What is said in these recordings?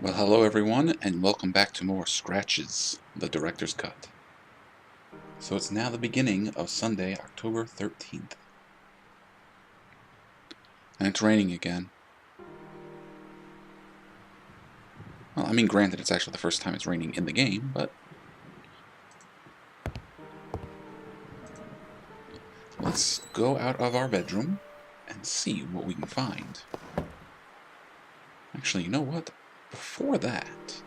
Well, hello everyone, and welcome back to more Scratches, the director's cut. So it's now the beginning of Sunday, October 13th. And it's raining again. Well, I mean, granted, it's actually the first time it's raining in the game, but let's go out of our bedroom and see what we can find. Actually, you know what? Before that,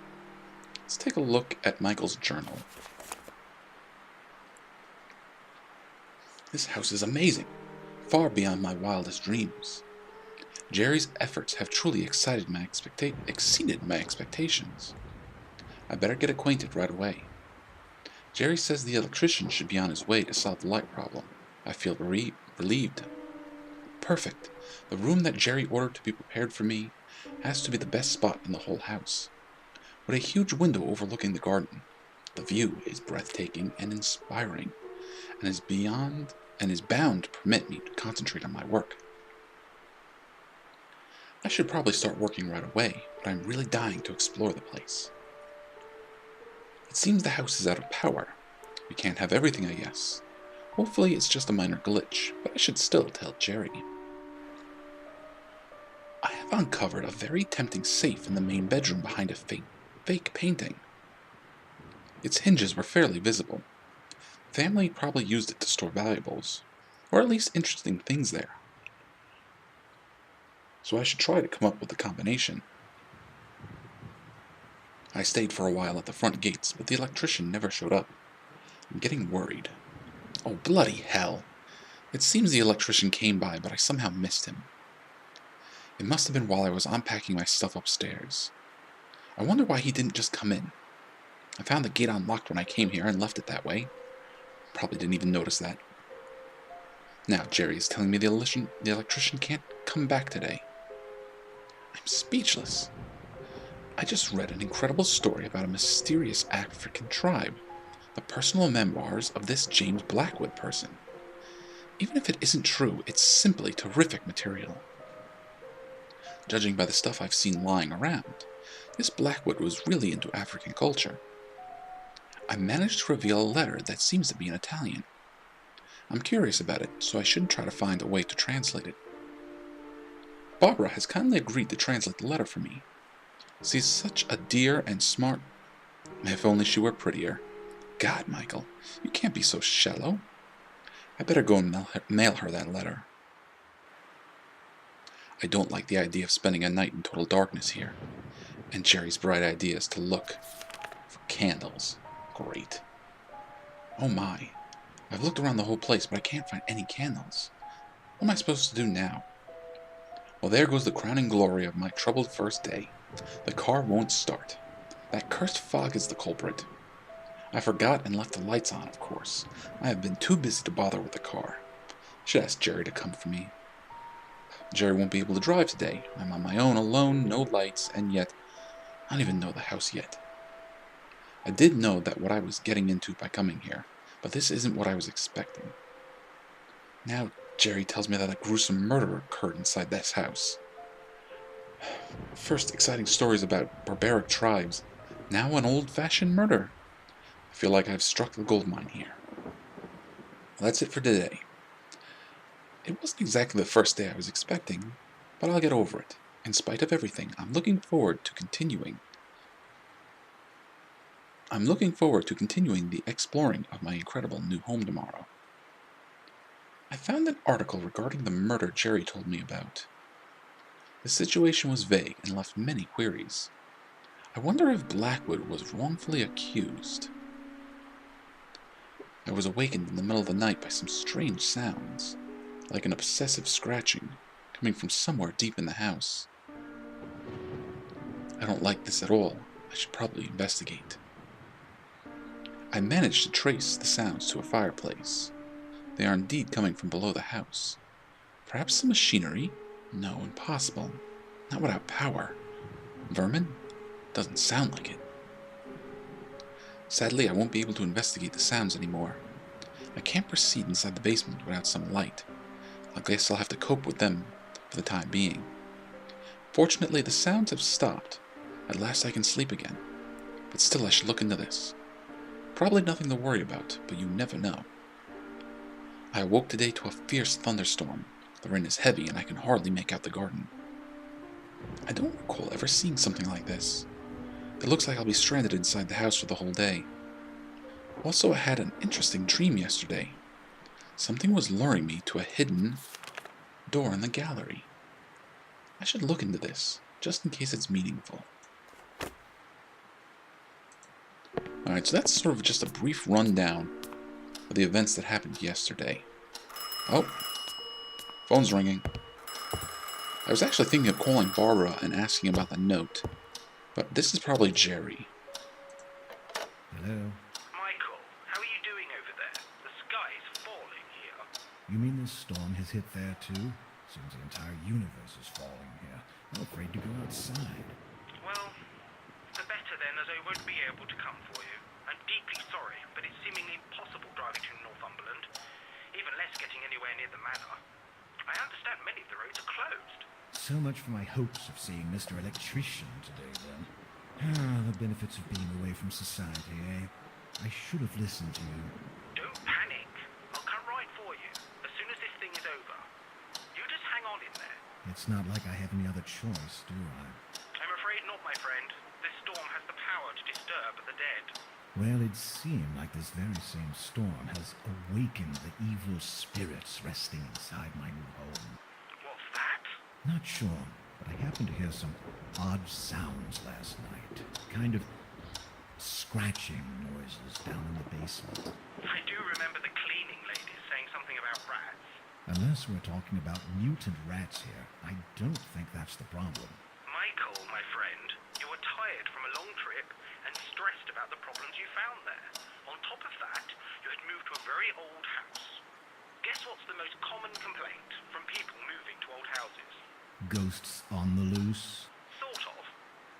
let's take a look at Michael's journal. This house is amazing, far beyond my wildest dreams. Jerry's efforts have truly exceeded my expectations. I better get acquainted right away. Jerry says the electrician should be on his way to solve the light problem. I feel relieved. Perfect. The room that Jerry ordered to be prepared for me has to be the best spot in the whole house. With a huge window overlooking the garden, the view is breathtaking and inspiring, and is bound to permit me to concentrate on my work. I should probably start working right away, but I'm really dying to explore the place. It seems the house is out of power. We can't have everything, I guess. Hopefully it's just a minor glitch, but I should still tell Jerry. I have uncovered a very tempting safe in the main bedroom behind a fake painting. Its hinges were fairly visible. Family probably used it to store valuables, or at least interesting things there. So I should try to come up with a combination. I stayed for a while at the front gates, but the electrician never showed up. I'm getting worried. Oh, bloody hell! It seems the electrician came by, but I somehow missed him. It must have been while I was unpacking my stuff upstairs. I wonder why he didn't just come in. I found the gate unlocked when I came here and left it that way. Probably didn't even notice that. Now Jerry is telling me the electrician can't come back today. I'm speechless. I just read an incredible story about a mysterious African tribe, the personal memoirs of this James Blackwood person. Even if it isn't true, it's simply terrific material. Judging by the stuff I've seen lying around, this Blackwood was really into African culture. I managed to reveal a letter that seems to be in Italian. I'm curious about it, so I should try to find a way to translate it. Barbara has kindly agreed to translate the letter for me. She's such a dear and smart... If only she were prettier. God, Michael, you can't be so shallow. I better go and mail her that letter. I don't like the idea of spending a night in total darkness here. And Jerry's bright idea is to look for candles. Great. Oh my. I've looked around the whole place, but I can't find any candles. What am I supposed to do now? Well, there goes the crowning glory of my troubled first day. The car won't start. That cursed fog is the culprit. I forgot and left the lights on, of course. I have been too busy to bother with the car. I should ask Jerry to come for me. Jerry won't be able to drive today. I'm on my own, alone, no lights, and yet I don't even know the house yet. I did know that what I was getting into by coming here, but this isn't what I was expecting. Now Jerry tells me that a gruesome murder occurred inside this house. First exciting stories about barbaric tribes, now an old-fashioned murder. I feel like I've struck the gold mine here. Well, that's it for today. It wasn't exactly the first day I was expecting, but I'll get over it. In spite of everything, I'm looking forward to continuing the exploring of my incredible new home tomorrow. I found an article regarding the murder Jerry told me about. The situation was vague and left many queries. I wonder if Blackwood was wrongfully accused. I was awakened in the middle of the night by some strange sounds, like an obsessive scratching, coming from somewhere deep in the house. I don't like this at all. I should probably investigate. I managed to trace the sounds to a fireplace. They are indeed coming from below the house. Perhaps some machinery? No, impossible. Not without power. Vermin? Doesn't sound like it. Sadly, I won't be able to investigate the sounds anymore. I can't proceed inside the basement without some light. I guess I'll have to cope with them for the time being. Fortunately, the sounds have stopped, At last I can sleep again. But still I should look into this. Probably nothing to worry about, but you never know. I awoke today to a fierce thunderstorm. The rain is heavy and I can hardly make out the garden. I don't recall ever seeing something like this. It looks like I'll be stranded inside the house for the whole day. Also, I had an interesting dream yesterday. Something was luring me to a hidden door in the gallery. I should look into this, just in case it's meaningful. Alright, so that's sort of just a brief rundown of the events that happened yesterday. Oh, phone's ringing. I was actually thinking of calling Barbara and asking about the note, but this is probably Jerry. Hello? Michael, how are you doing over there? The sky's falling here. You mean this storm has hit there too? Seems the entire universe is falling here. I'm afraid to go outside. Well, the better then, as I won't be able to come for you. I'm deeply sorry, but it's seemingly impossible driving to Northumberland. Even less getting anywhere near the manor. I understand many of the roads are closed. So much for my hopes of seeing Mr. Electrician today, then. Ah, the benefits of being away from society, eh? I should have listened to you. Don't panic. I'll come right for you, as soon as this thing is over. You just hang on in there. It's not like I have any other choice, do I? I'm afraid not, my friend. This storm has the power to disturb the dead. Well, it seemed like this very same storm has awakened the evil spirits resting inside my new home. What's that? Not sure, but I happened to hear some odd sounds last night. Kind of scratching noises down in the basement. I do remember the cleaning ladies saying something about rats. Unless we're talking about mutant rats here, I don't think that's the problem. Michael, my friend, you were tired from a long trip and stressed about the problems you found there. On top of that, you had moved to a very old house. Guess what's the most common complaint from people moving to old houses? Ghosts on the loose? Sort of.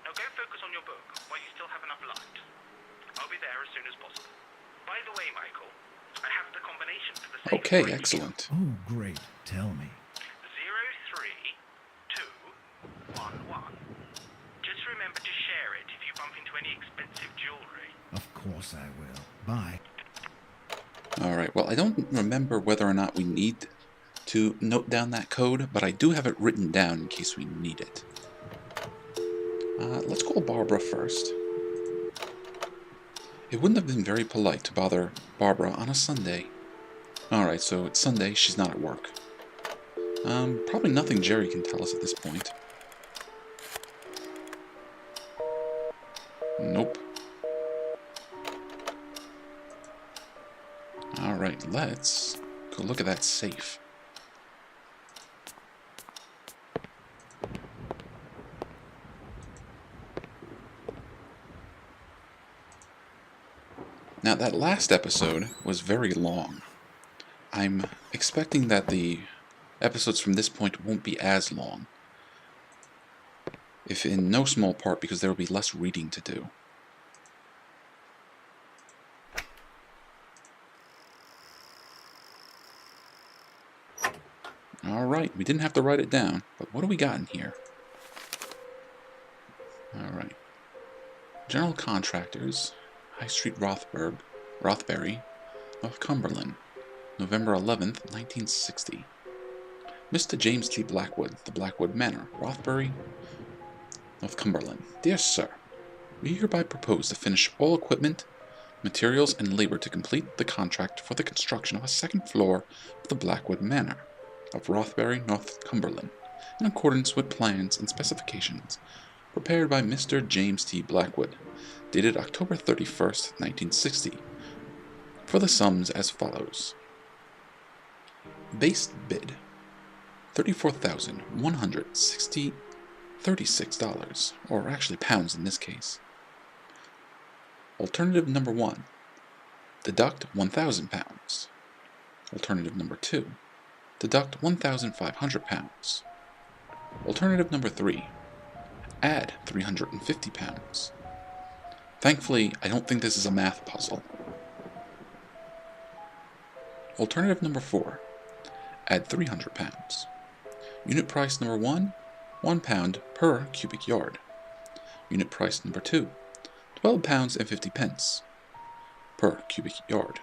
Now go focus on your book while you still have enough light. I'll be there as soon as possible. By the way, Michael, I have the combination for the safe. Okay, excellent. Oh, great. Tell me. 03211. Just remember to share it if you bump into any expensive jewelry. Of course I will. Bye. Alright, well, I don't remember whether or not we need to note down that code, but I do have it written down in case we need it. Let's call Barbara first. It wouldn't have been very polite to bother Barbara on a Sunday. Alright, so it's Sunday, she's not at work. Probably nothing Jerry can tell us at this point. Nope. Alright, let's go look at that safe. Now, that last episode was very long. I'm expecting that the episodes from this point won't be as long. If in no small part because there will be less reading to do. Alright, we didn't have to write it down, but what do we got in here? Alright. General Contractors, High Street, Rothbury, Northumberland, November 11th, 1960. Mr. James T. Blackwood, the Blackwood Manor, Rothbury, Northumberland. Dear Sir, we hereby propose to finish all equipment, materials, and labor to complete the contract for the construction of a second floor of the Blackwood Manor of Rothbury, Northumberland, in accordance with plans and specifications prepared by Mr. James T. Blackwood, dated October 31st, 1960, for the sums as follows. Base bid, $34,136, or actually pounds in this case. Alternative number 1, deduct £1,000. Alternative number 2, deduct £1,500. Alternative number 3, add £350. Thankfully, I don't think this is a math puzzle. Alternative number 4, add £300. Unit price number 1, £1 per cubic yard. Unit price number 2, £12 and 50 pence per cubic yard.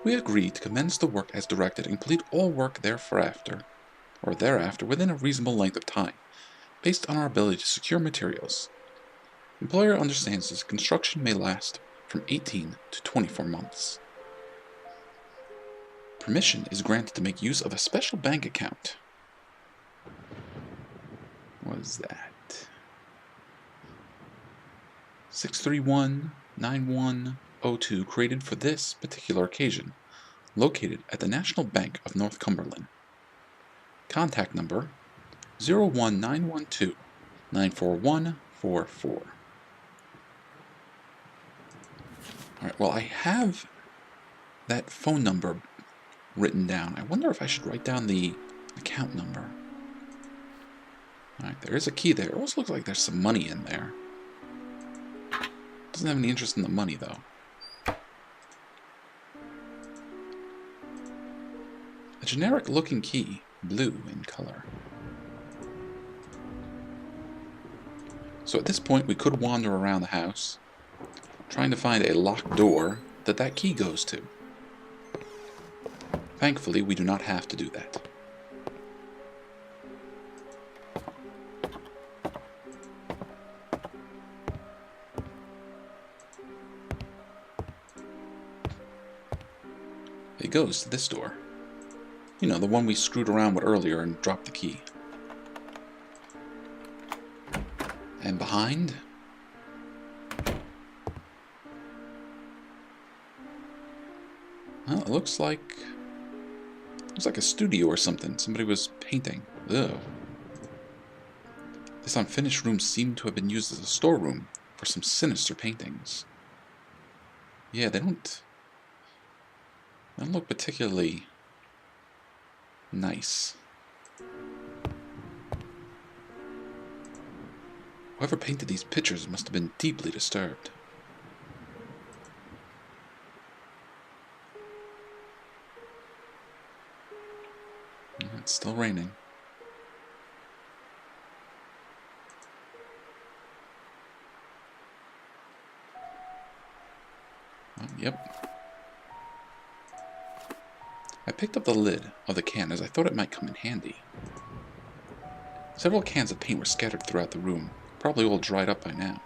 We agree to commence the work as directed and complete all work thereafter within a reasonable length of time, based on our ability to secure materials. Employer understands this construction may last from 18 to 24 months. Permission is granted to make use of a special bank account. What is that? 631-9102, created for this particular occasion, located at the National Bank of North Cumberland. Contact number 01912-94144. Alright, well, I have that phone number written down. I wonder if I should write down the account number. Alright, there is a key there. It also looks like there's some money in there. Doesn't have any interest in the money, though. A generic-looking key, blue in color. So at this point, we could wander around the house, trying to find a locked door that key goes to. Thankfully, we do not have to do that. It goes to this door. You know, the one we screwed around with earlier and dropped the key. And behind? Well, it looks like a studio or something. Somebody was painting. Ugh. This unfinished room seemed to have been used as a storeroom for some sinister paintings. Yeah, they don't look particularly nice. Whoever painted these pictures must have been deeply disturbed. It's still raining. Oh, yep. I picked up the lid of the can as I thought it might come in handy. Several cans of paint were scattered throughout the room, probably all dried up by now.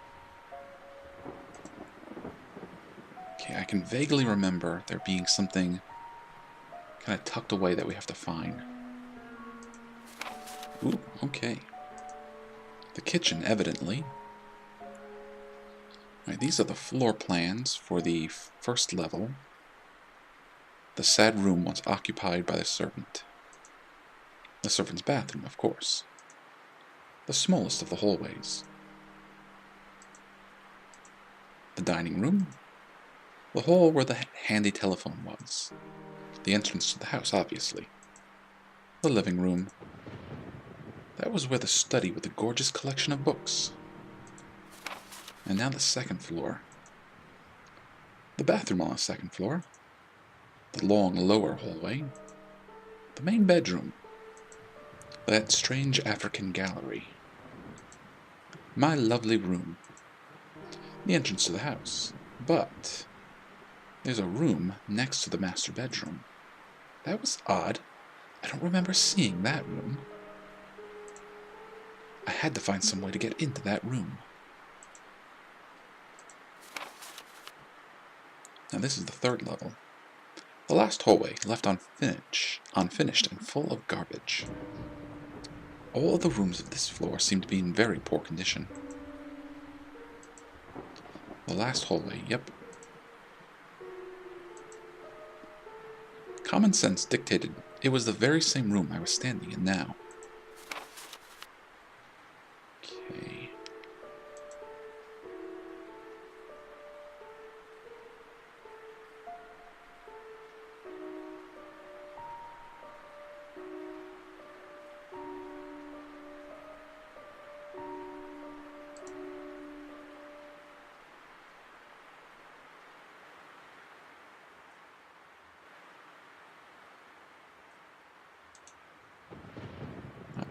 Okay, I can vaguely remember there being something kind of tucked away that we have to find. Ooh, okay. The kitchen, evidently. Right, these are the floor plans for the first level. The sad room once occupied by the servant. The servant's bathroom, of course. The smallest of the hallways. The dining room. The hall where the handy telephone was. The entrance to the house, obviously. The living room. That was where the study with the gorgeous collection of books. And now the second floor. The bathroom on the second floor. The long lower hallway. The main bedroom. That strange African gallery. My lovely room. The entrance to the house. But there's a room next to the master bedroom. That was odd. I don't remember seeing that room. I had to find some way to get into that room. Now this is the third level. The last hallway, left unfinished and full of garbage. All of the rooms of this floor seem to be in very poor condition. The last hallway, yep. Common sense dictated it was the very same room I was standing in now. Okay.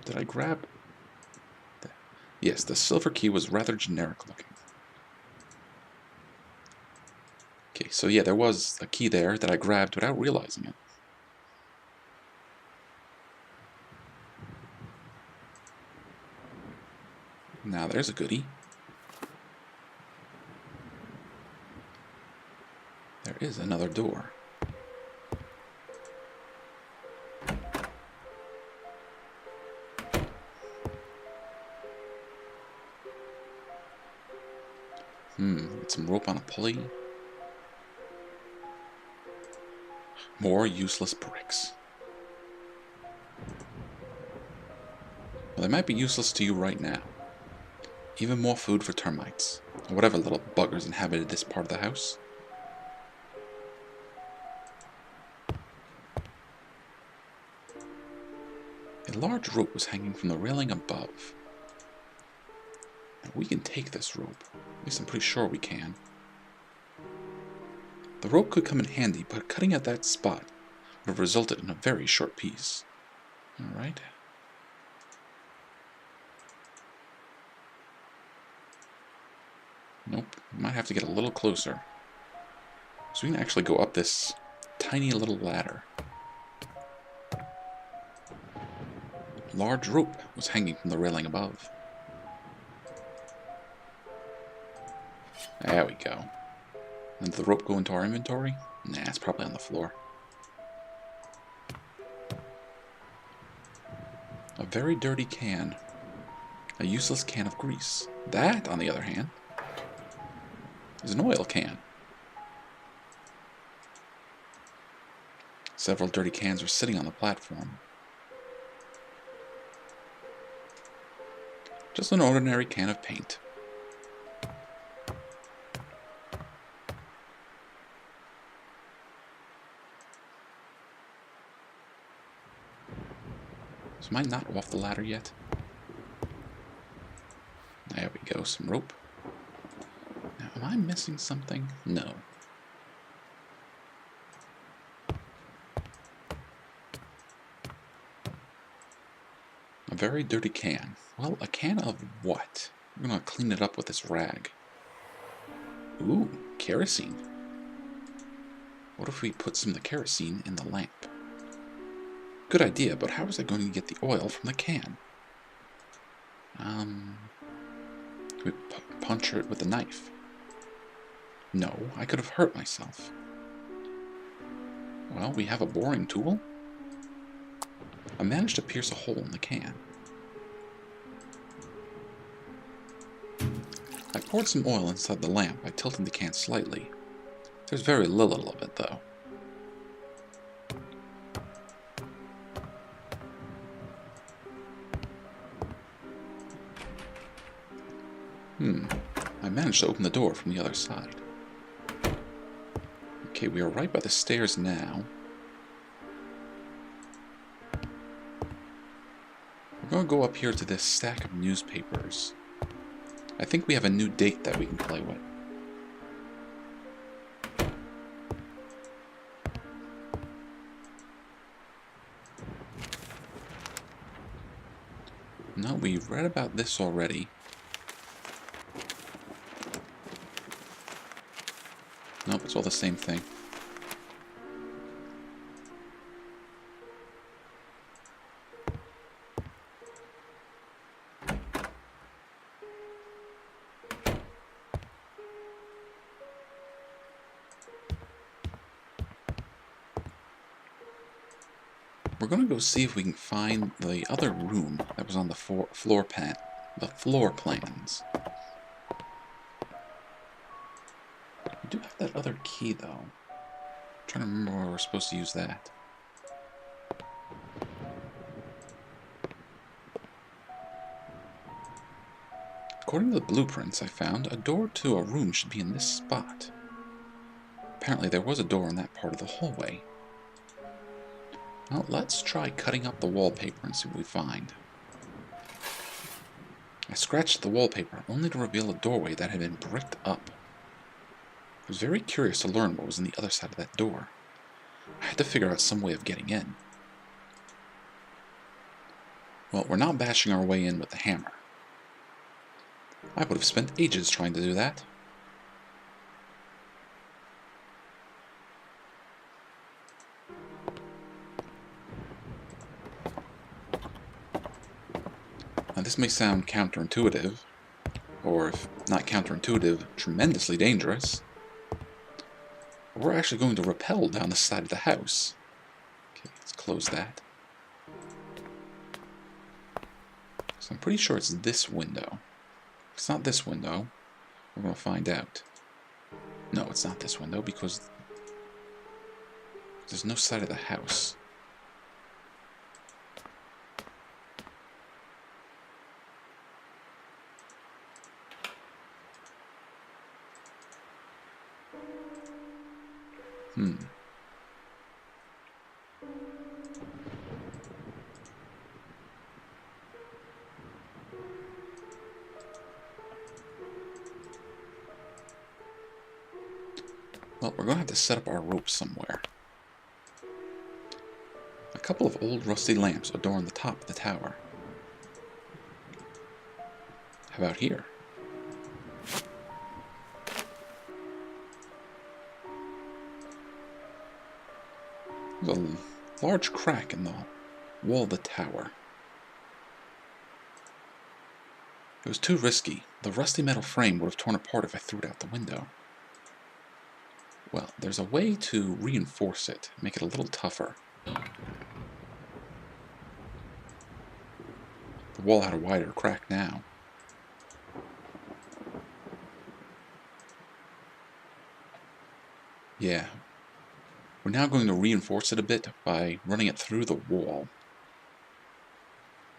Did I grab? Yes, the silver key was rather generic looking. Okay, so yeah, there was a key there that I grabbed without realizing it. Now there's a goodie. There is another door. With some rope on a pulley. More useless bricks. Well, they might be useless to you right now. Even more food for termites, or whatever little buggers inhabited this part of the house. A large rope was hanging from the railing above. Now, we can take this rope. At least I'm pretty sure we can. The rope could come in handy, but cutting at that spot would have resulted in a very short piece. Alright. Nope, might have to get a little closer. So we can actually go up this tiny little ladder. Large rope was hanging from the railing above. There we go. And did the rope go into our inventory? Nah, it's probably on the floor. A very dirty can. A useless can of grease. That, on the other hand, is an oil can. Several dirty cans are sitting on the platform. Just an ordinary can of paint. So am I not off the ladder yet? There we go, some rope. Now, am I missing something? No. A very dirty can. Well, a can of what? I'm gonna clean it up with this rag. Ooh, kerosene. What if we put some of the kerosene in the lamp? Good idea, but how was I going to get the oil from the can? Can we puncture it with a knife? No, I could have hurt myself. Well, we have a boring tool. I managed to pierce a hole in the can. I poured some oil inside the lamp by tilting the can slightly. There's very little of it, though. I managed to open the door from the other side. Okay, we are right by the stairs now. We're going to go up here to this stack of newspapers. I think we have a new date that we can play with. No, we've read about this already. Nope, it's all the same thing. We're going to go see if we can find the other room that was on the floor plans. We do have that other key, though. I'm trying to remember where we're supposed to use that. According to the blueprints I found, a door to a room should be in this spot. Apparently there was a door in that part of the hallway. Well, let's try cutting up the wallpaper and see what we find. I scratched the wallpaper only to reveal a doorway that had been bricked up. I was very curious to learn what was on the other side of that door. I had to figure out some way of getting in. Well, we're not bashing our way in with the hammer. I would have spent ages trying to do that. Now this may sound counterintuitive, or if not counterintuitive, tremendously dangerous. But we're actually going to rappel down the side of the house. Okay, let's close that. So I'm pretty sure it's this window. If it's not this window, we're going to find out. No, it's not this window because there's no side of the house. Well, we're going to have to set up our rope somewhere. A couple of old rusty lamps adorn the top of the tower. How about here? There's a large crack in the wall of the tower. It was too risky. The rusty metal frame would have torn apart if I threw it out the window. Well, there's a way to reinforce it, make it a little tougher. The wall had a wider crack now. Yeah. We're now going to reinforce it a bit by running it through the wall.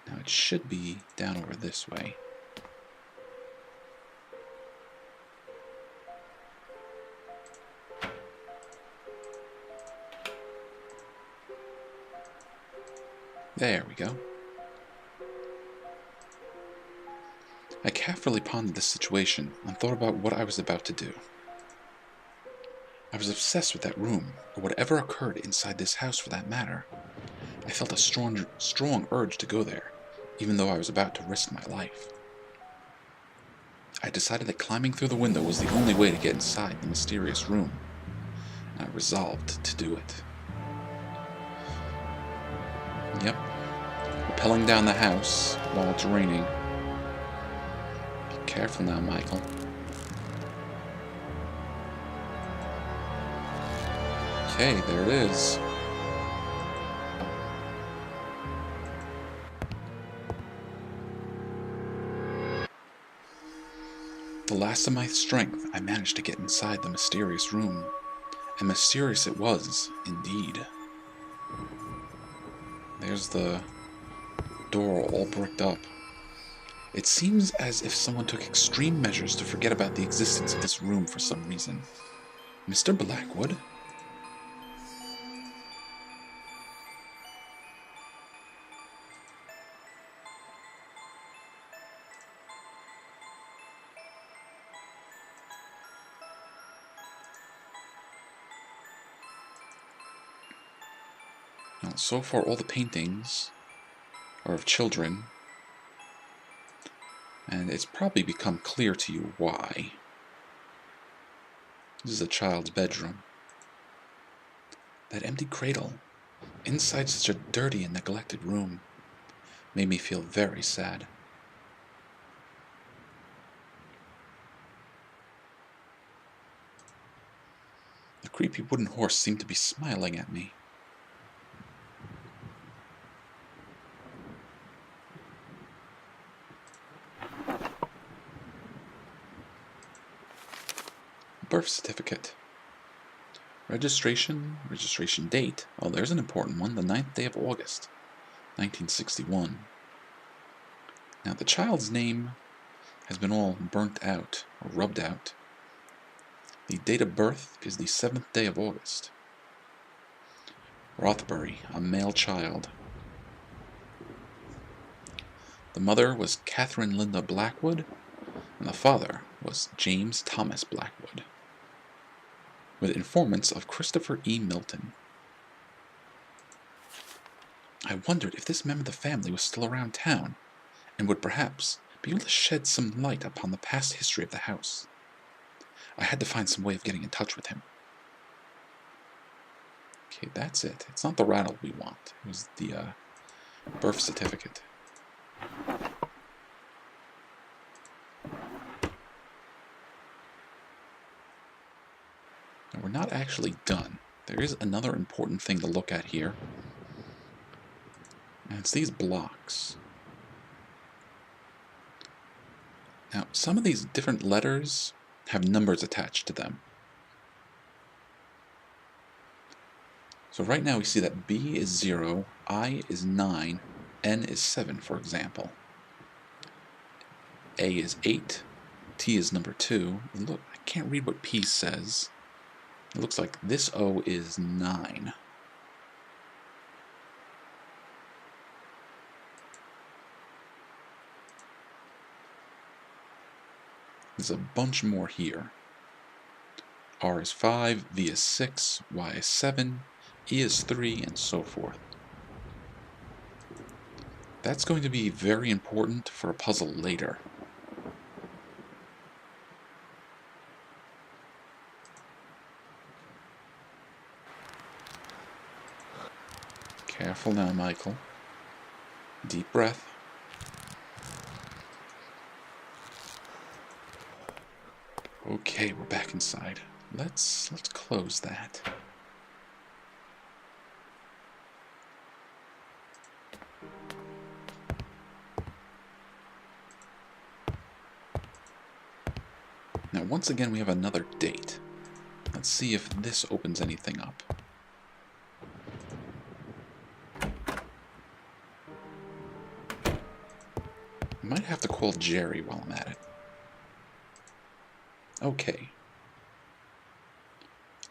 Now it should be down over this way. There we go. I carefully pondered this situation and thought about what I was about to do. I was obsessed with that room, or whatever occurred inside this house for that matter. I felt a strong urge to go there, even though I was about to risk my life. I decided that climbing through the window was the only way to get inside the mysterious room, and I resolved to do it. Yep, rappelling down the house while it's raining. Be careful now, Michael. Okay, there it is. The last of my strength, I managed to get inside the mysterious room. And mysterious it was, indeed. There's the door all bricked up. It seems as if someone took extreme measures to forget about the existence of this room for some reason. Mr. Blackwood? Well, so far all the paintings are of children, and it's probably become clear to you why. This is a child's bedroom. That empty cradle, inside such a dirty and neglected room, made me feel very sad. The creepy wooden horse seemed to be smiling at me. Birth certificate. Registration date. Oh, there's an important one, the 9th day of August, 1961. Now, the child's name has been all burnt out, or rubbed out. The date of birth is the 7th day of August. Rothbury, a male child. The mother was Catherine Linda Blackwood, and the father was James Thomas Blackwood, with informants of Christopher E. Milton. I wondered if this member of the family was still around town, and would perhaps be able to shed some light upon the past history of the house. I had to find some way of getting in touch with him. Okay, that's it. It's not the rattle we want. It was the birth certificate. Now, we're not actually done. There is another important thing to look at here. And it's these blocks. Now, some of these different letters have numbers attached to them. So right now we see that B is 0, I is 9, N is 7, for example. A is 8, T is number 2. And look, I can't read what P says. It looks like this O is 9. There's a bunch more here. R is 5, V is 6, Y is 7, E is 3, and so forth. That's going to be very important for a puzzle later. Careful now, Michael. Deep breath. Okay, we're back inside. Let's close that. Now, once again, we have another date. Let's see if this opens anything up. I might have to call Jerry while I'm at it. Okay.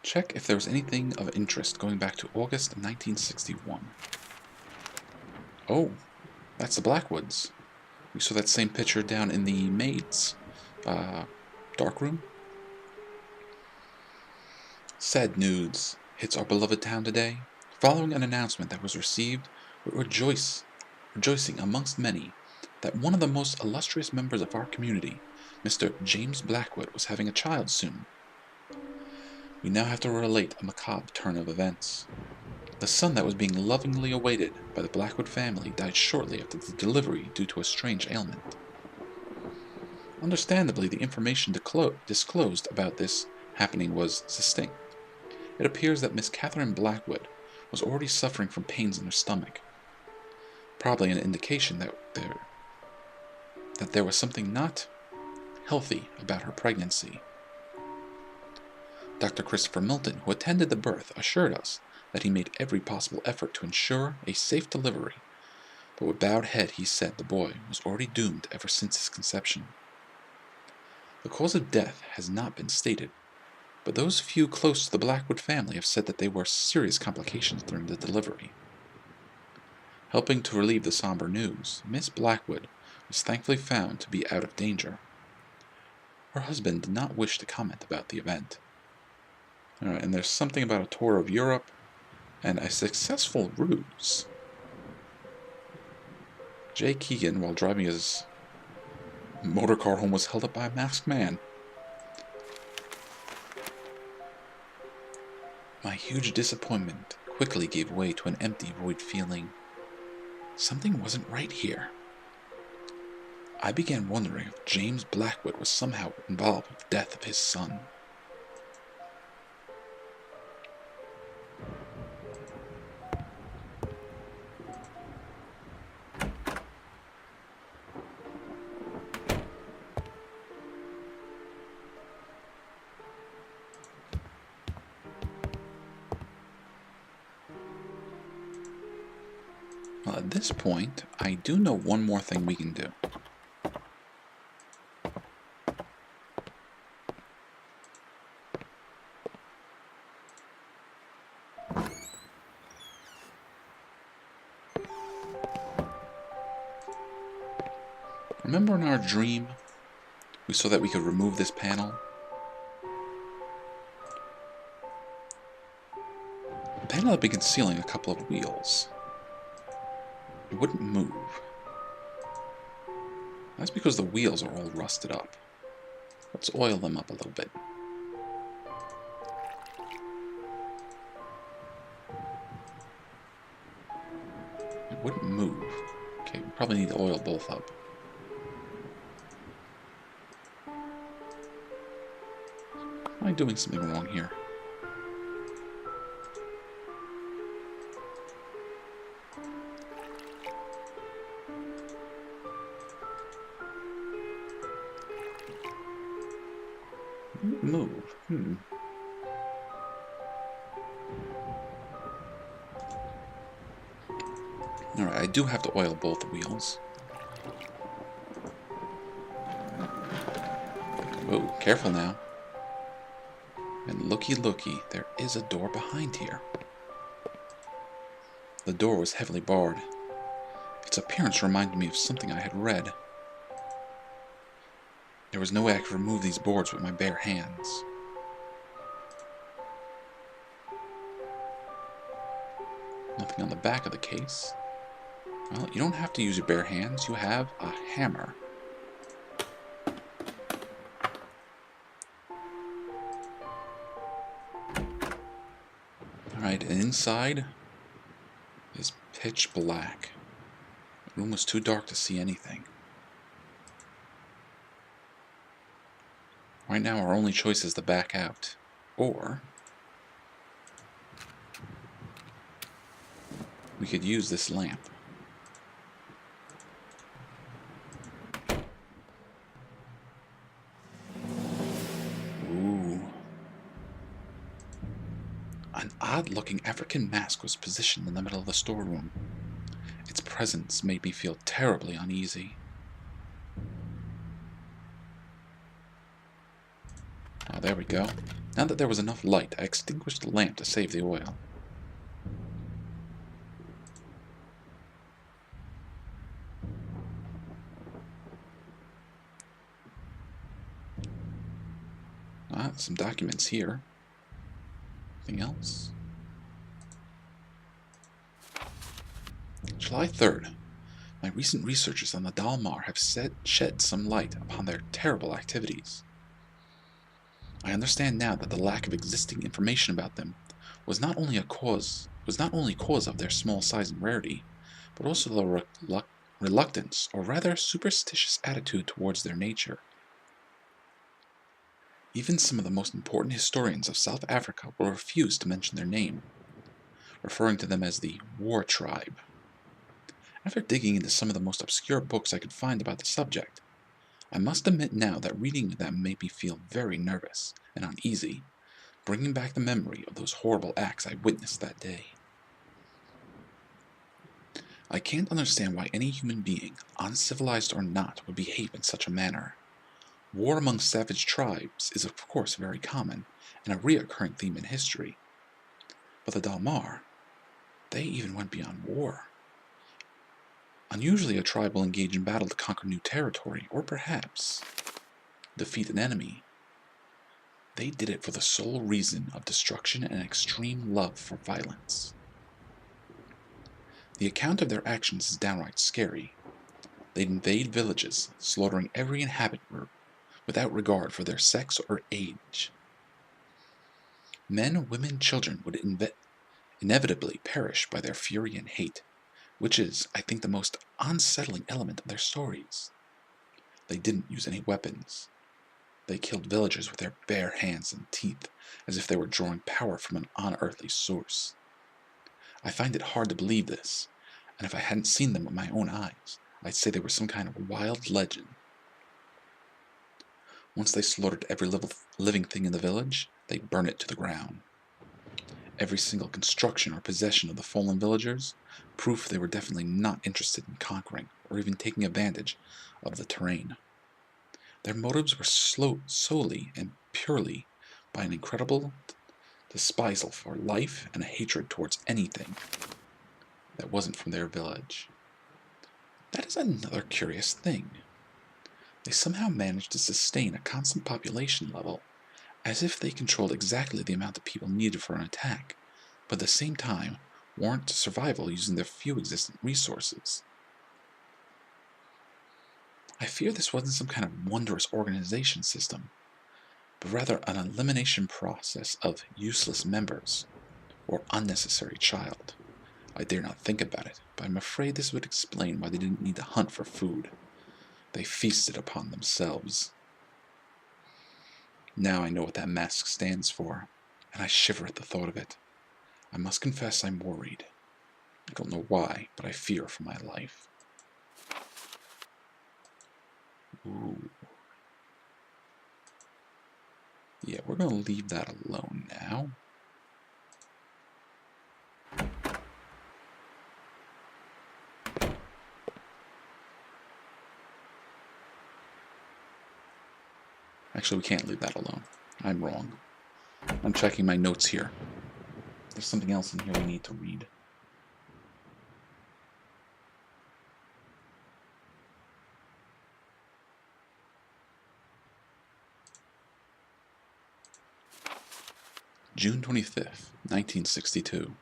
Check if there's anything of interest going back to August 1961. Oh, that's the Blackwoods. We saw that same picture down in the maid's darkroom. Sad news hits our beloved town today. Following an announcement that was received with rejoicing amongst many that one of the most illustrious members of our community, Mr. James Blackwood, was having a child soon. We now have to relate a macabre turn of events. The son that was being lovingly awaited by the Blackwood family died shortly after the delivery due to a strange ailment. Understandably, the information disclosed about this happening was succinct. It appears that Miss Catherine Blackwood was already suffering from pains in her stomach, probably an indication that there was something not healthy about her pregnancy. Dr. Christopher Milton, who attended the birth, assured us that he made every possible effort to ensure a safe delivery, but with bowed head he said the boy was already doomed ever since his conception. The cause of death has not been stated, but those few close to the Blackwood family have said that there were serious complications during the delivery. Helping to relieve the somber news, Miss Blackwood was thankfully found to be out of danger. Her husband did not wish to comment about the event. Alright, and there's something about a tour of Europe and a successful ruse. Jay Keegan, while driving his motor car home, was held up by a masked man. My huge disappointment quickly gave way to an empty void feeling. Something wasn't right here. I began wondering if James Blackwood was somehow involved with the death of his son. Well, at this point, I do know one more thing we can do. Remember in our dream, we saw that we could remove this panel? The panel had been concealing a couple of wheels. It wouldn't move. That's because the wheels are all rusted up. Let's oil them up a little bit. It wouldn't move. Okay, we probably need to oil both up. Am I doing something wrong here? Move. Alright, I do have to oil both wheels. Oh, careful now. And looky, there is a door behind here. The door was heavily barred. Its appearance reminded me of something I had read. There was no way I could remove these boards with my bare hands. Nothing on the back of the case. Well, you don't have to use your bare hands. You have a hammer. Alright, and inside is pitch black. The room was too dark to see anything. Right now our only choice is to back out. Or we could use this lamp. Ooh. An odd-looking African mask was positioned in the middle of the storeroom. Its presence made me feel terribly uneasy. Oh, there we go. Now that there was enough light, I extinguished the lamp to save the oil. Some documents here. Anything else? July 3rd. My recent researches on the Dalmar have shed some light upon their terrible activities. I understand now that the lack of existing information about them was not only cause of their small size and rarity, but also the reluctance, or rather superstitious attitude towards their nature. Even some of the most important historians of South Africa will refuse to mention their name, referring to them as the War Tribe. After digging into some of the most obscure books I could find about the subject, I must admit now that reading them made me feel very nervous and uneasy, bringing back the memory of those horrible acts I witnessed that day. I can't understand why any human being, uncivilized or not, would behave in such a manner. War among savage tribes is of course very common and a reoccurring theme in history. But the Dalmar, they even went beyond war. Unusually, a tribe will engage in battle to conquer new territory, or perhaps defeat an enemy. They did it for the sole reason of destruction and extreme love for violence. The account of their actions is downright scary. They'd invade villages, slaughtering every inhabitant without regard for their sex or age. Men, women, children would inevitably perish by their fury and hate, which is, I think, the most unsettling element of their stories. They didn't use any weapons. They killed villagers with their bare hands and teeth, as if they were drawing power from an unearthly source. I find it hard to believe this, and if I hadn't seen them with my own eyes, I'd say they were some kind of wild legend. Once they slaughtered every living thing in the village, they'd burn it to the ground. Every single construction or possession of the fallen villagers, proof they were definitely not interested in conquering or even taking advantage of the terrain. Their motives were solely and purely by an incredible despisal for life and a hatred towards anything that wasn't from their village. That is another curious thing. They somehow managed to sustain a constant population level, as if they controlled exactly the amount of people needed for an attack, but at the same time warrant survival using their few existent resources. I fear this wasn't some kind of wondrous organization system, but rather an elimination process of useless members or unnecessary child. I dare not think about it, but I'm afraid this would explain why they didn't need to hunt for food. They feasted upon themselves. Now I know what that mask stands for, and I shiver at the thought of it. I must confess I'm worried. I don't know why, but I fear for my life. Ooh. Yeah, we're going to leave that alone now. Actually, we can't leave that alone. I'm wrong. I'm checking my notes here. There's something else in here we need to read. June 25th, 1962.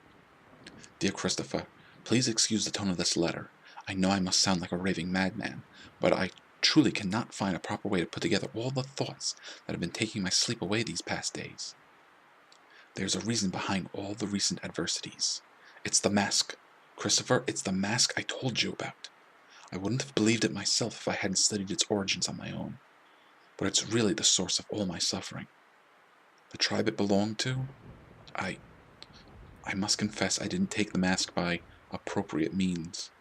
Dear Christopher, please excuse the tone of this letter. I know I must sound like a raving madman, but I truly cannot find a proper way to put together all the thoughts that have been taking my sleep away these past days. There's a reason behind all the recent adversities. It's the mask. Christopher, it's the mask I told you about. I wouldn't have believed it myself if I hadn't studied its origins on my own. But it's really the source of all my suffering. The tribe it belonged to? I must confess I didn't take the mask by appropriate means.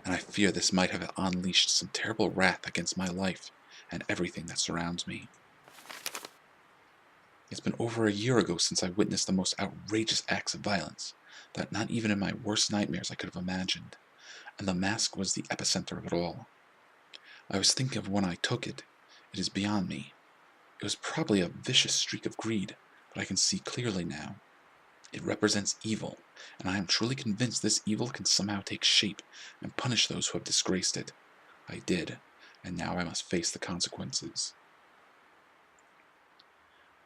And I fear this might have unleashed some terrible wrath against my life and everything that surrounds me. It's been over a year ago since I witnessed the most outrageous acts of violence that not even in my worst nightmares I could have imagined, and the mask was the epicenter of it all. I was thinking of when I took it. It is beyond me. It was probably a vicious streak of greed, but I can see clearly now. It represents evil, and I am truly convinced this evil can somehow take shape and punish those who have disgraced it. I did, and now I must face the consequences.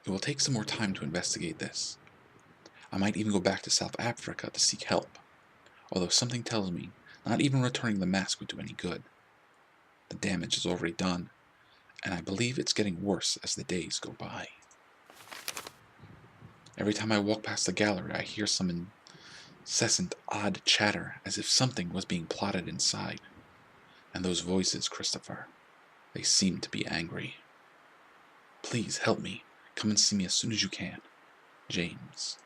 It will take some more time to investigate this. I might even go back to South Africa to seek help, although something tells me not even returning the mask would do any good. The damage is already done, and I believe it's getting worse as the days go by. Every time I walk past the gallery, I hear some incessant odd chatter, as if something was being plotted inside. And those voices, Christopher, they seem to be angry. Please help me. Come and see me as soon as you can. James.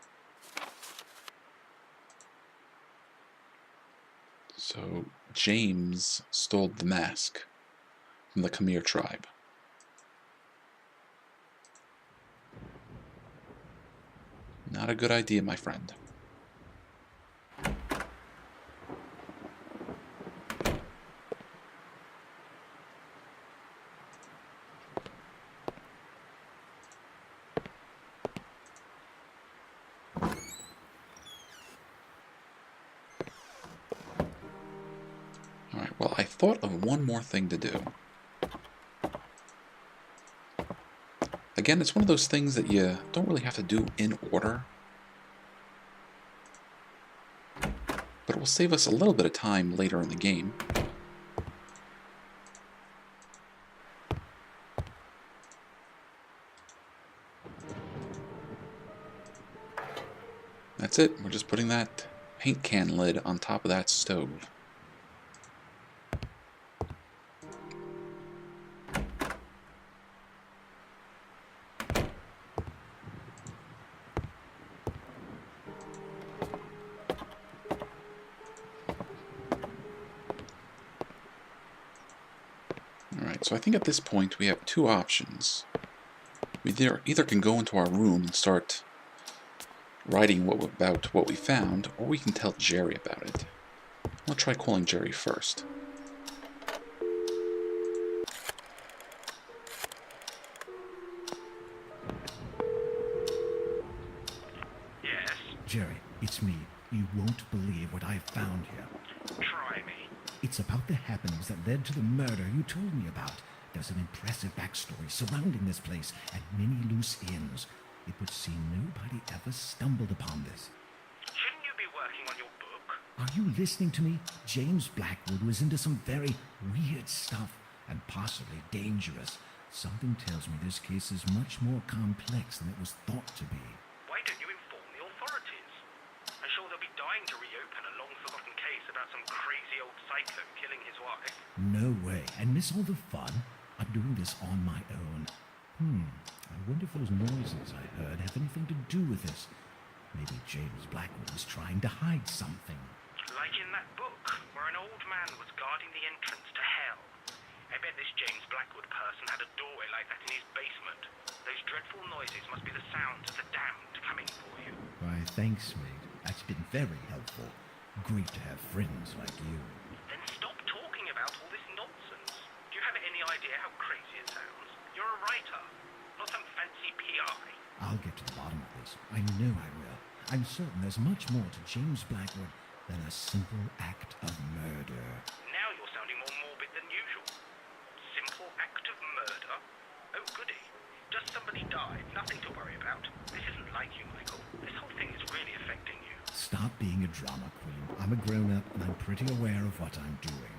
So, James stole the mask from the Khmer tribe. Not a good idea, my friend. Alright, well, I thought of one more thing to do. Again, it's one of those things that you don't really have to do in order. But it will save us a little bit of time later in the game. That's it. We're just putting that paint can lid on top of that stove. Alright, so I think at this point we have two options. We either can go into our room and start writing about what we found, or we can tell Jerry about it. I'll try calling Jerry first. Yes? Jerry, it's me. You won't believe what I've found here. Try me. It's about the happenings that led to the murder you told me about. There's an impressive backstory surrounding this place and many loose ends. It would seem nobody ever stumbled upon this. Shouldn't you be working on your book? Are you listening to me? James Blackwood was into some very weird stuff, and possibly dangerous. Something tells me this case is much more complex than it was thought to be. Why don't you inform the authorities? I'm sure they'll be dying to reopen a long-forgotten case about some crazy old psycho killing his wife. No way. And miss all the fun? I'm doing this on my own. I wonder if those noises I heard have anything to do with this. Maybe James Blackwood was trying to hide something. Like in that book, where an old man was guarding the entrance to hell. I bet this James Blackwood person had a doorway like that in his basement. Those dreadful noises must be the sounds of the damned coming for you. Why, thanks, mate. That's been very helpful. Great to have friends like you. Then stop talking about all this nonsense. Do you have any idea how crazy it sounds? You're a writer, not some fancy PI. I'll get to the bottom of this. I know I will. I'm certain there's much more to James Blackwood than a simple act of murder. Now you're sounding more morbid than usual. Simple act of murder? Oh, goody. Just somebody died. Nothing to worry about. This isn't like you, Michael. This whole thing is really affecting you. Stop being a drama queen. I'm a grown-up and I'm pretty aware of what I'm doing.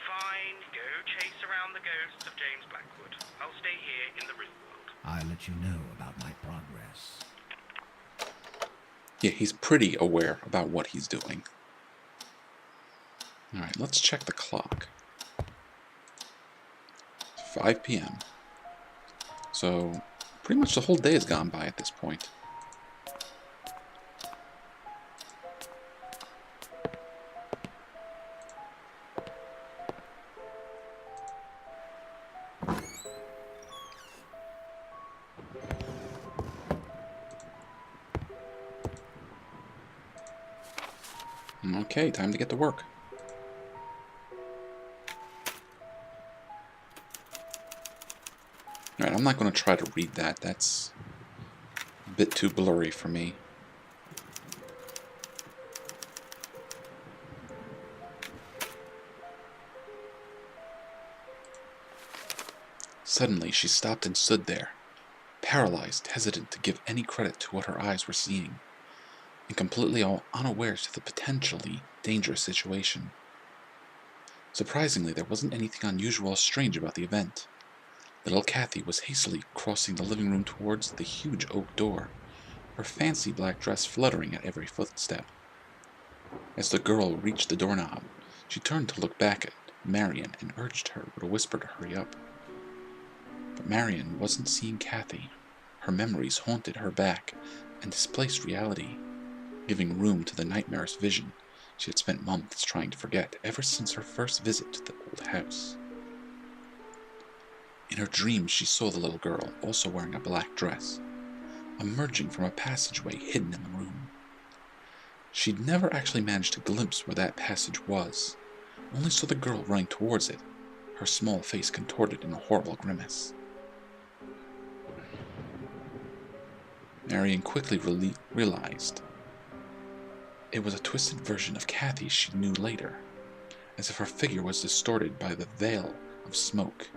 Fine. Go chase around the ghosts of James Blackwood. I'll stay here in the real world. I'll let you know about my progress. Yeah, he's pretty aware about what he's doing. Alright, let's check the clock. 5 p.m. So, pretty much the whole day has gone by at this point. Okay, time to get to work. Alright, I'm not going to try to read that. That's a bit too blurry for me. Suddenly, she stopped and stood there, paralyzed, hesitant to give any credit to what her eyes were seeing, and completely unawares to the potentially dangerous situation. Surprisingly, there wasn't anything unusual or strange about the event. Little Kathy was hastily crossing the living room towards the huge oak door, her fancy black dress fluttering at every footstep. As the girl reached the doorknob, she turned to look back at Marion and urged her with a whisper to hurry up. But Marion wasn't seeing Kathy. Her memories haunted her back and displaced reality, giving room to the nightmarish vision she had spent months trying to forget ever since her first visit to the old house. In her dreams, she saw the little girl, also wearing a black dress, emerging from a passageway hidden in the room. She'd never actually managed to glimpse where that passage was, only saw the girl running towards it, her small face contorted in a horrible grimace. Marion quickly realized it was a twisted version of Kathy she knew later, as if her figure was distorted by a veil of smoke.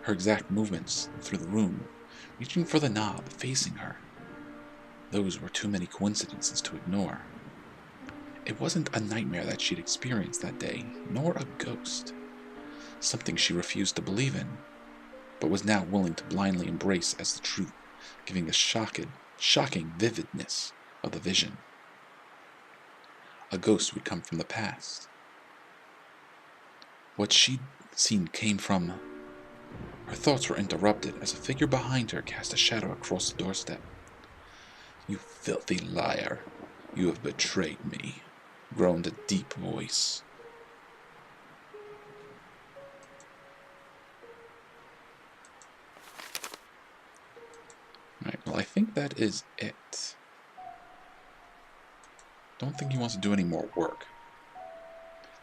Her exact movements through the room, reaching for the knob, facing her. Those were too many coincidences to ignore. It wasn't a nightmare that she'd experienced that day, nor a ghost. Something she refused to believe in, but was now willing to blindly embrace as the truth, giving the shocking vividness of the vision. A ghost would come from the past. What she'd seen came from... Her thoughts were interrupted as a figure behind her cast a shadow across the doorstep. "You filthy liar, you have betrayed me," groaned a deep voice. Alright, well, I think that is it. Don't think he wants to do any more work.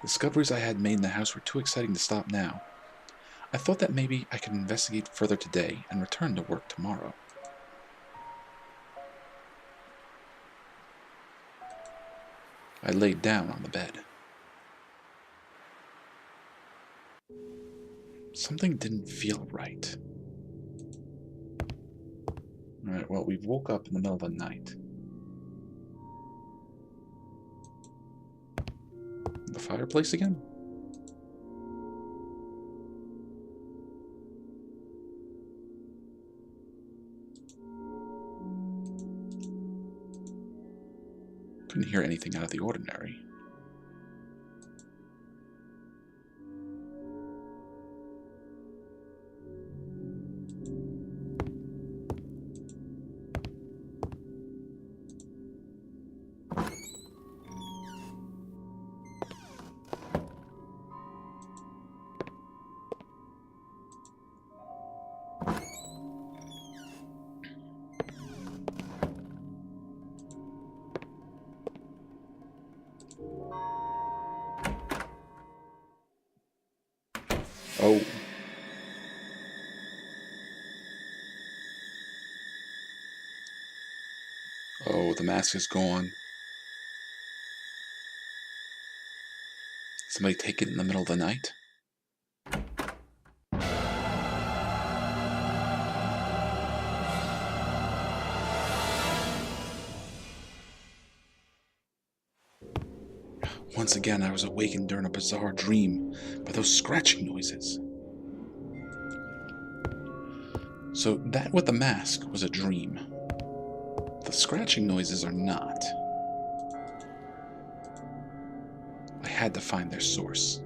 The discoveries I had made in the house were too exciting to stop now. I thought that maybe I could investigate further today and return to work tomorrow. I laid down on the bed. Something didn't feel right. Alright, well, we woke up in the middle of the night. The fireplace again? Couldn't hear anything out of the ordinary. Oh. Oh, the mask is gone. Somebody take it in the middle of the night? Once again, I was awakened during a bizarre dream by those scratching noises. So that with the mask was a dream. The scratching noises are not. I had to find their source.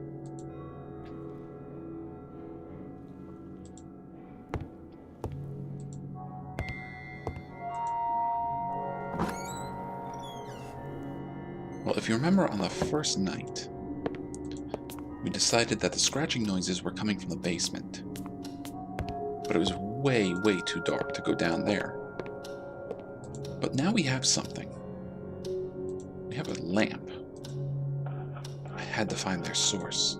Well, if you remember on the first night, we decided that the scratching noises were coming from the basement. But it was way, way too dark to go down there. But now we have something. We have a lamp. I had to find their source.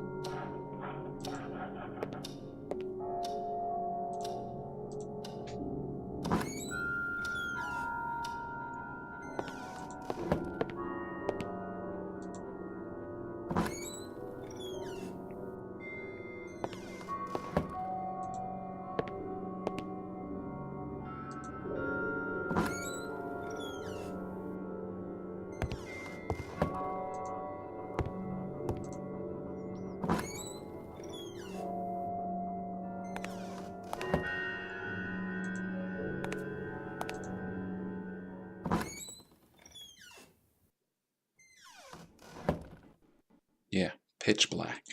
Yeah, pitch black.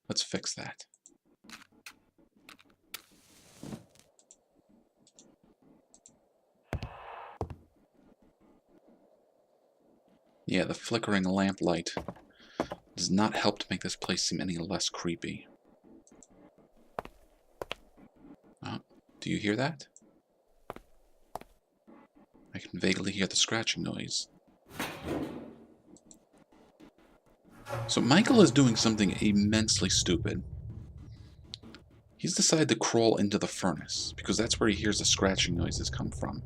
Let's fix that. Yeah, the flickering lamplight does not help to make this place seem any less creepy. Oh, do you hear that? I can vaguely hear the scratching noise. So Michael is doing something immensely stupid. He's decided to crawl into the furnace, because that's where he hears the scratching noises come from.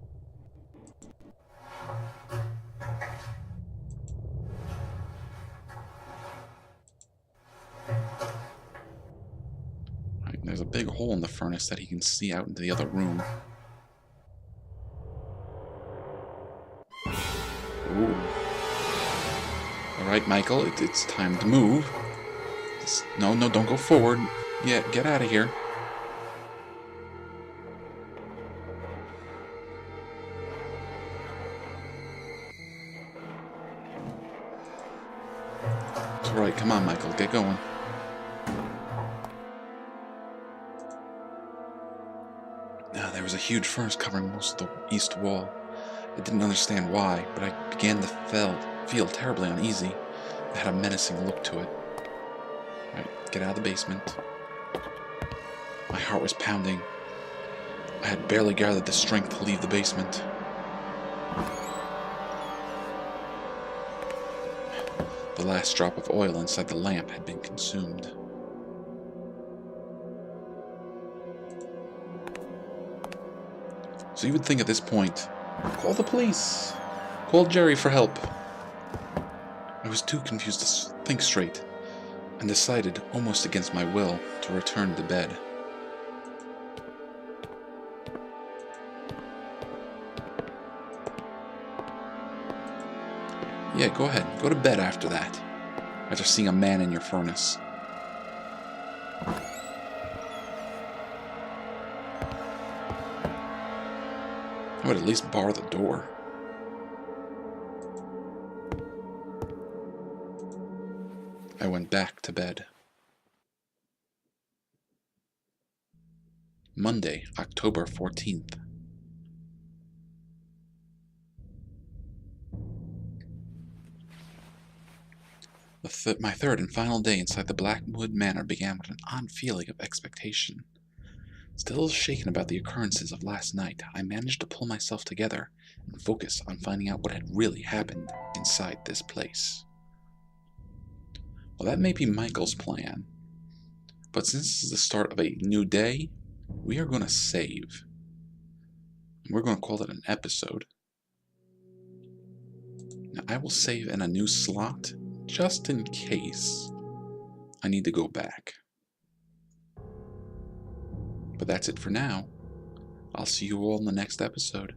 Right, there's a big hole in the furnace that he can see out into the other room. Ooh. Alright, Michael, it's time to move. No, don't go forward. Yeah, get out of here. It's alright, come on, Michael, get going. Now, there was a huge furnace covering most of the east wall. I didn't understand why, but I began to feel terribly uneasy. It had a menacing look to it. Alright, get out of the basement. My heart was pounding. I had barely gathered the strength to leave the basement. The last drop of oil inside the lamp had been consumed. So you would think at this point, call the police. Call Jerry for help. I was too confused to think straight, and decided, almost against my will, to return to bed. Yeah, go ahead. Go to bed after that. after seeing a man in your furnace. I would at least bar the door. I went back to bed. Monday, October 14th. My third and final day inside the Blackwood Manor began with an odd feeling of expectation. Still shaken about the occurrences of last night, I managed to pull myself together and focus on finding out what had really happened inside this place. Well, that may be Michael's plan, but since this is the start of a new day, we are going to save. We're going to call it an episode. Now, I will save in a new slot, just in case I need to go back. But that's it for now. I'll see you all in the next episode.